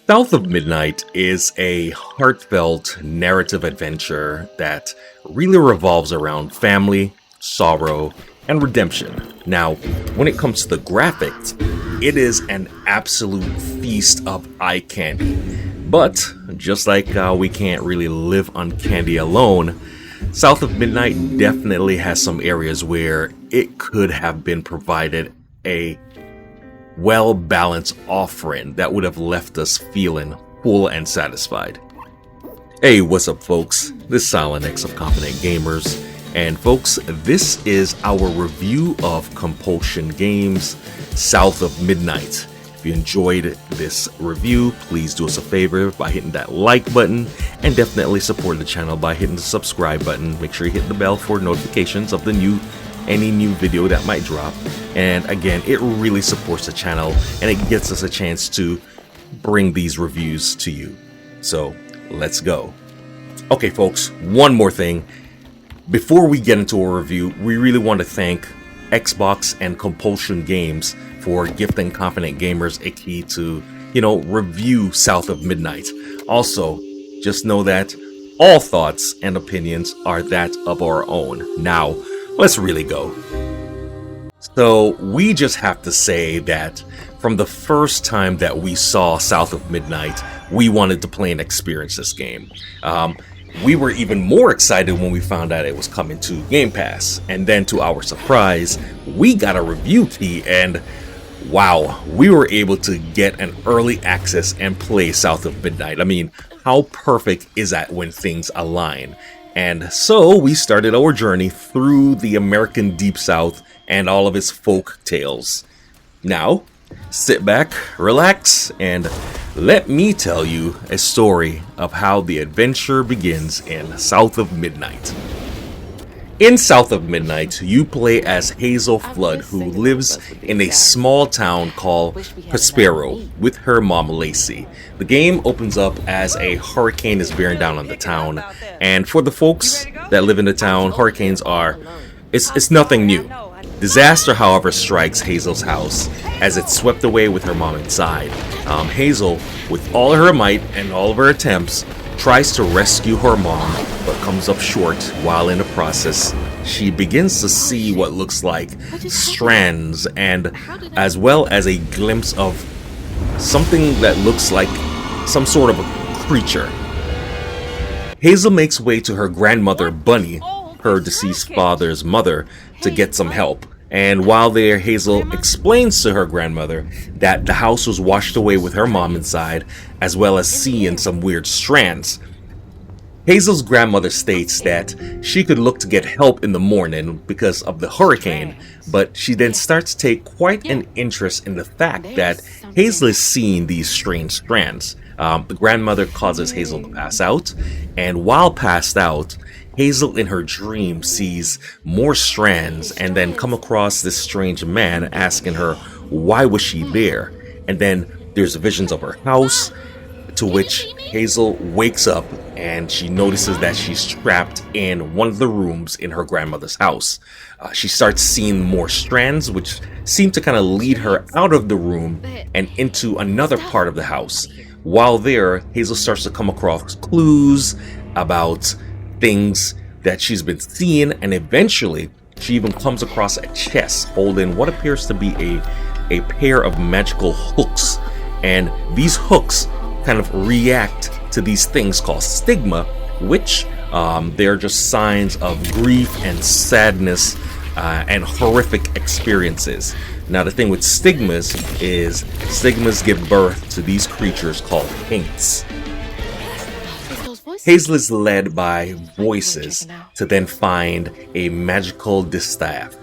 South of Midnight is a heartfelt narrative adventure that really revolves around family, sorrow, and redemption. Now, when it comes to the graphics, it is an absolute feast of eye candy. But just like we can't really live on candy alone, South of Midnight definitely has some areas where it could have been provided a well-balanced offering that would have left us feeling full and satisfied. Hey, what's up folks? This is Silent X of Confident Gamers, and folks, this is our review of Compulsion Games South of Midnight. If you enjoyed this review, please do us a favor by hitting that like button, and definitely support the channel by hitting the subscribe button. Make sure you hit the bell for notifications of any new video that might drop. And again, it really supports the channel and it gets us a chance to bring these reviews to you. So let's go. Okay folks, one more thing. Before we get into a review, we really want to thank Xbox and Compulsion Games for gifting Confident Gamers a key to, review South of Midnight. Also, just know that all thoughts and opinions are that of our own. Now, let's really go. So we just have to say that from the first time that we saw South of Midnight, we wanted to play and experience this game. We were even more excited when we found out it was coming to Game Pass. And then to our surprise, we got a review key and wow, we were able to get an early access and play South of Midnight. I mean, how perfect is that when things align? And so we started our journey through the American Deep South and all of its folk tales. Now, sit back, relax, and let me tell you a story of how the adventure begins in South of Midnight. In South of Midnight, you play as Hazel Flood, who lives in a small town called Prospero with her mom Lacey. The game opens up as a hurricane is bearing down on the town, and for the folks that live in the town, hurricanes are, it's nothing new. Disaster, however, strikes Hazel's house as it's swept away with her mom inside. Hazel, with all her might and all of her attempts, tries to rescue her mom, but comes up short. While in the process, she begins to see what looks like strands, and as well as a glimpse of something that looks like some sort of a creature. Hazel makes way to her grandmother Bunny, her deceased father's mother, to get some help. And while there, Hazel explains to her grandmother that the house was washed away with her mom inside, as well as seeing some weird strands. Hazel's grandmother states that she could look to get help in the morning because of the hurricane, but she then starts to take quite an interest in the fact that Hazel is seeing these strange strands. The grandmother causes Hazel to pass out, and while passed out, Hazel in her dream sees more strands and then come across this strange man asking her why was she there. And then there's visions of her house, to which Hazel wakes up and she notices that she's trapped in one of the rooms in her grandmother's house. She starts seeing more strands which seem to kind of lead her out of the room and into another part of the house. While there, Hazel starts to come across clues about things that she's been seeing, and eventually she even comes across a chest holding what appears to be a pair of magical hooks, and these hooks kind of react to these things called stigma, which they're just signs of grief and sadness and horrific experiences. Now the thing with stigmas is stigmas give birth to these creatures called hints. Hazel is led by voices to then find a magical distaff.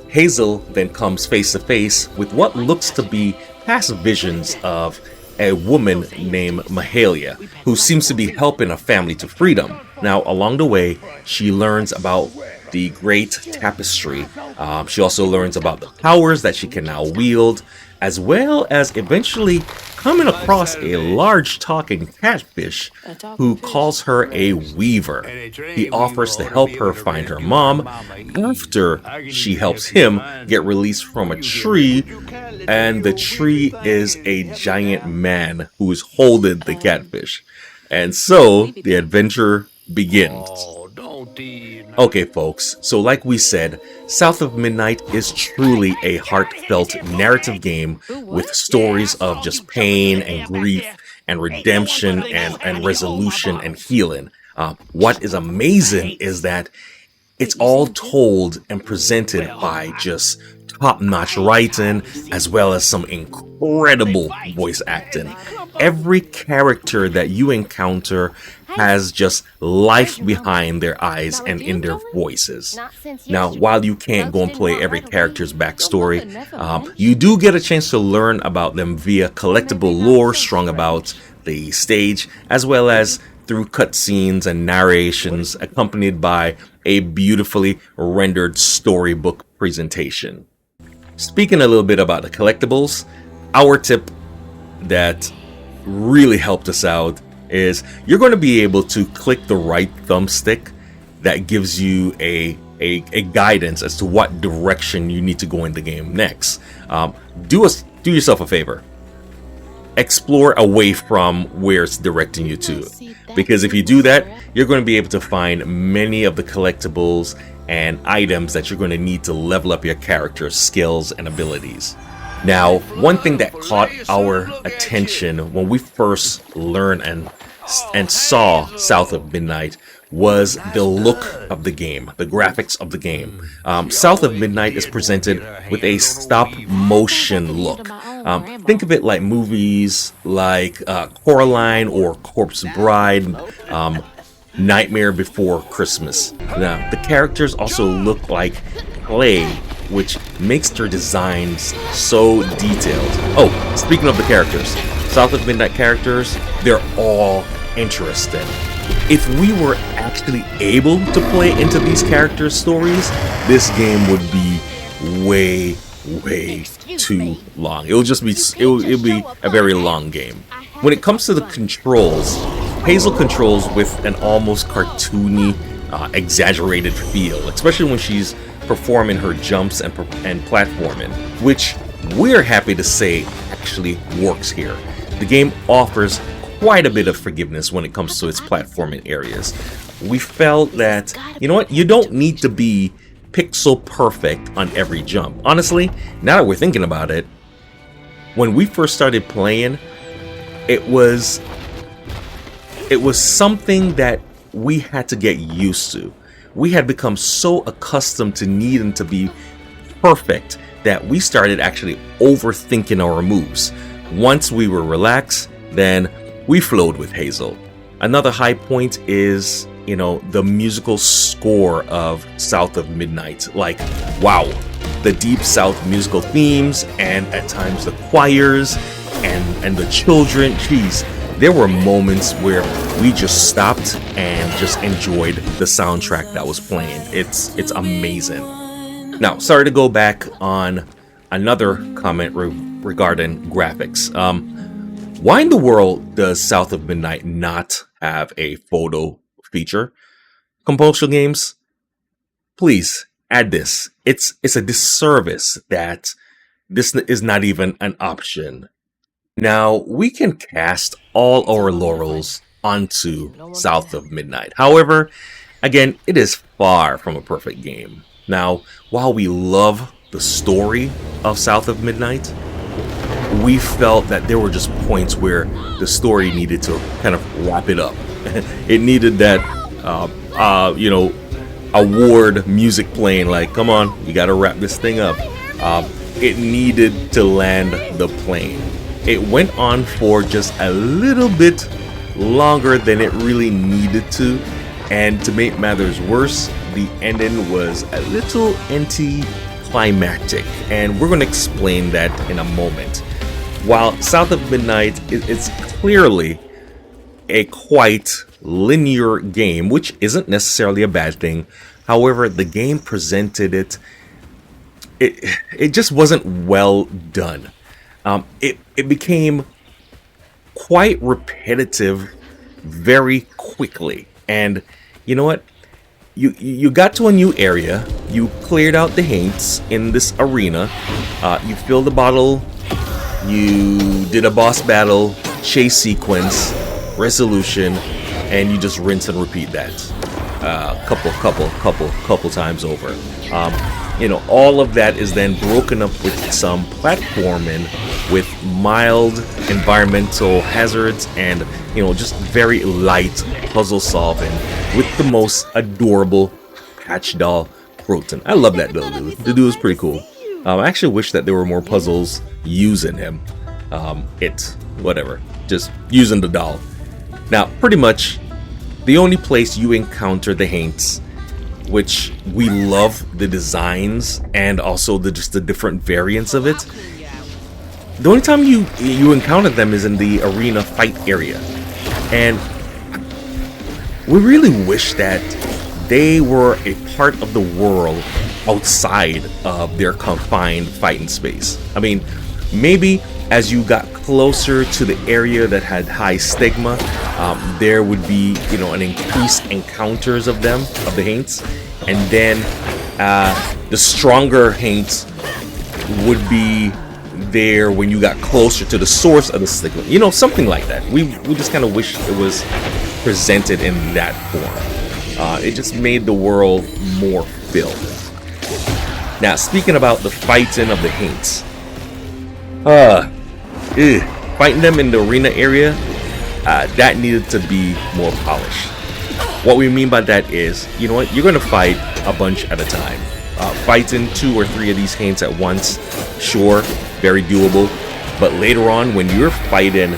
Hazel then comes face to face with what looks to be past visions of a woman named Mahalia, who seems to be helping a family to freedom. Now, along the way, she learns about the Great Tapestry. She also learns about the powers that she can now wield, as well as eventually coming across a large talking catfish who calls her a weaver. He offers to help her find her mom after she helps him get released from a tree, and the tree is a giant man who is holding the catfish. And so the adventure begins. Okay, folks, so like we said, South of Midnight is truly a heartfelt narrative game with stories of just pain and grief and redemption and resolution and healing. What is amazing is that it's all told and presented by just top-notch writing as well as some incredible voice acting. Every character that you encounter has just life behind their eyes and in their voices. Now, while you can't go and play every character's backstory, you do get a chance to learn about them via collectible lore strung about the stage, as well as through cutscenes and narrations accompanied by a beautifully rendered storybook presentation. Speaking a little bit about the collectibles, our tip that really helped us out is you're going to be able to click the right thumbstick that gives you a guidance as to what direction you need to go in the game next. Do yourself a favor. Explore away from where it's directing you to, because if you do that, you're going to be able to find many of the collectibles and items that you're going to need to level up your character's skills and abilities. Now, one thing that caught our attention when we first learned and saw South of Midnight was the look of the game, the graphics of the game. South of Midnight is presented with a stop motion look. Think of it like movies like Coraline or Corpse Bride, Nightmare Before Christmas. Now, the characters also look like clay, which makes their designs so detailed. Oh, speaking of the characters, South of Midnight characters, they're all interesting. If we were actually able to play into these characters' stories, this game would be way too long. It'll be a very long game. When it comes to the controls, Hazel controls with an almost cartoony, exaggerated feel, especially when she's performing her jumps and platforming, which we're happy to say actually works here. The game offers quite a bit of forgiveness when it comes to its platforming areas. We felt that, you know what, you don't need to be pixel perfect on every jump. Honestly, now that we're thinking about it, when we first started playing, it was something that we had to get used to. We had become so accustomed to needing to be perfect that we started actually overthinking our moves. Once we were relaxed, then we flowed with Hazel. Another high point is, the musical score of South of Midnight. Like, wow, the Deep South musical themes, and at times the choirs and the children. Jeez, there were moments where we just stopped and just enjoyed the soundtrack that was playing. It's amazing. Now, sorry to go back on another comment regarding graphics. Why in the world does South of Midnight not have a photo feature? Compulsion Games, please add this. It's a disservice that this is not even an option. Now, we can cast all our laurels onto South of Midnight. However, again, it is far from a perfect game. Now, while we love the story of South of Midnight, we felt that there were just points where the story needed to kind of wrap it up. It needed that, award music playing, like, come on, you got to wrap this thing up. It needed to land the plane. It went on for just a little bit longer than it really needed to, and to make matters worse, the ending was a little anticlimactic, and we're going to explain that in a moment. While South of Midnight is clearly a quite linear game, which isn't necessarily a bad thing, however, the game presented it just wasn't well done. It became quite repetitive very quickly. And you know what? You got to a new area. You cleared out the haints in this arena. You filled the bottle. You did a boss battle, chase sequence, resolution, and you just rinse and repeat that couple times over. All of that is then broken up with some platforming, with mild environmental hazards, and just very light puzzle solving with the most adorable patch doll Croton. I love that little dude. The dude is pretty cool. I actually wish that there were more puzzles using him. Whatever, just using the doll. Now, pretty much the only place you encounter the haints, which we love the designs and also just the different variants of it. The only time you encounter them is in the arena fight area, and we really wish that they were a part of the world outside of their confined fighting space. I mean, maybe as you got closer to the area that had high stigma, there would be an increased encounters of them, of the haints, and then the stronger haints would be there when you got closer to the source of the stigma. Something like that. We just kind of wish it was presented in that form. It just made the world more filled. Now, speaking about the fighting of the haints, fighting them in the arena area, that needed to be more polished. What we mean by that is, you know what, you're going to fight a bunch at a time. Fighting 2 or 3 of these haints at once, sure, very doable. But later on, when you're fighting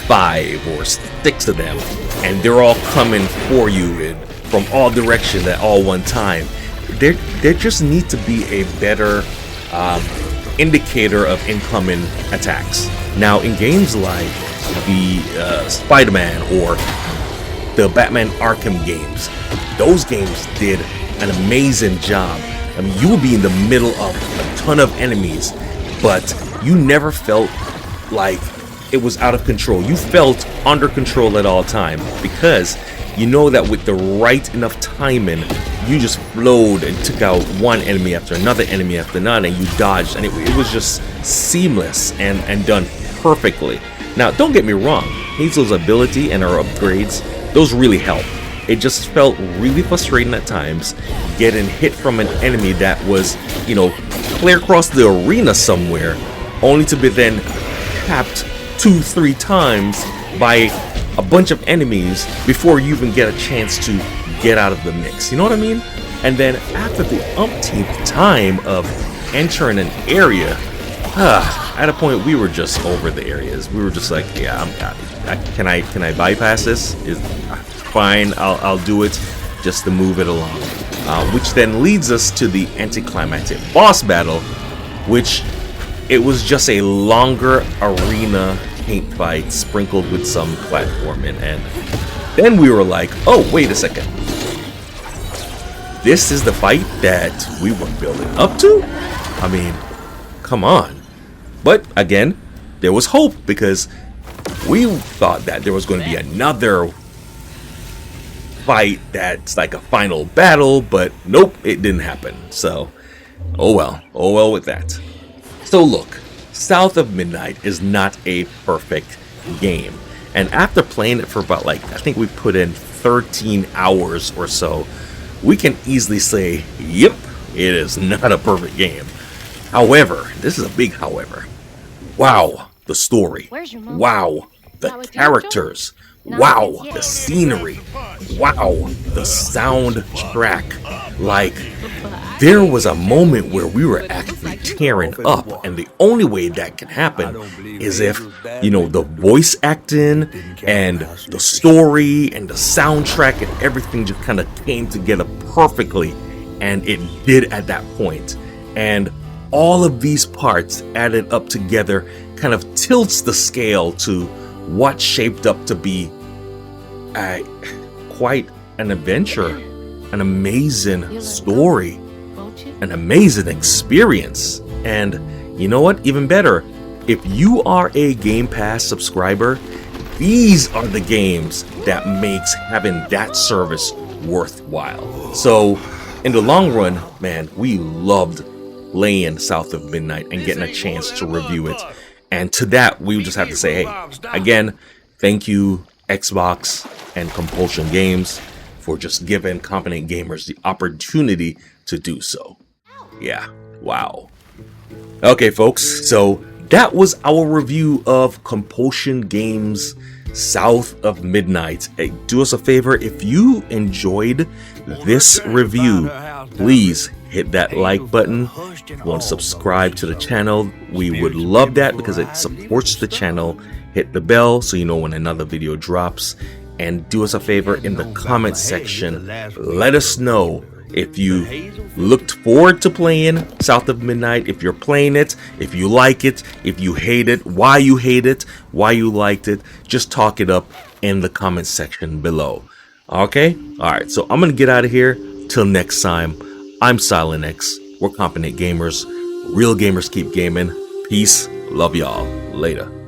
5 or 6 of them, and they're all coming for you from all directions at all one time, there just needs to be a better indicator of incoming attacks. Now, in games like the Spider-Man or the Batman Arkham games, those games did an amazing job. I mean, you would be in the middle of a ton of enemies, but you never felt like it was out of control. You felt under control at all time, because you know that with the right enough timing, you just flowed and took out one enemy after another enemy after another, and you dodged, and it was just seamless and done perfectly. Now, don't get me wrong, Hazel's ability and her upgrades, those really help. It just felt really frustrating at times getting hit from an enemy that was, clear across the arena somewhere, only to be then tapped 2-3 times by a bunch of enemies before you even get a chance to get out of the mix. You know what I mean? And then after the umpteenth time of entering an area, at a point we were just over the areas. We were just like, yeah, can I bypass this? Is fine, I'll do it just to move it along. Which then leads us to the anticlimactic boss battle, which it was just a longer arena paint fight sprinkled with some platforming, and then we were like, oh, wait a second, this is the fight that we were building up to? I mean, come on. But again, there was hope, because we thought that there was going to be another fight that's like a final battle, but nope, it didn't happen. So, oh well with that. So look, South of Midnight is not a perfect game, and after playing it for about, I think we put in 13 hours or so, we can easily say, yep, it is not a perfect game. However, this is a big however. Wow, the story. Wow, the characters. Wow, the scenery. Wow, the soundtrack. There was a moment where we were actually tearing up, and the only way that can happen is if, the voice acting and the story and the soundtrack and everything just kind of came together perfectly, and it did at that point. And all of these parts added up together kind of tilts the scale to what shaped up to be quite an adventure, an amazing story, an amazing experience. And you know what? Even better, if you are a Game Pass subscriber, these are the games that makes having that service worthwhile. So in the long run, man, we loved playing South of Midnight and getting a chance to review it. And to that, we would just have to say, hey, again, thank you, Xbox and Compulsion Games, for just giving competent gamers the opportunity to do so. Yeah, wow. Okay, folks, so that was our review of Compulsion Games South of Midnight. Hey, do us a favor, if you enjoyed this review, please hit that like button. If you want to subscribe to the channel, we would love that because it supports the channel. Hit the bell so you know when another video drops. And do us a favor, in the comment section, let us know if you looked forward to playing South of Midnight, if you're playing it, if you like it, if you hate it, why you hate it, why you liked it. Just talk it up in the comment section below. Okay? Alright, so I'm gonna get out of here. Till next time, I'm Silent X. We're competent gamers. Real gamers keep gaming. Peace. Love y'all. Later.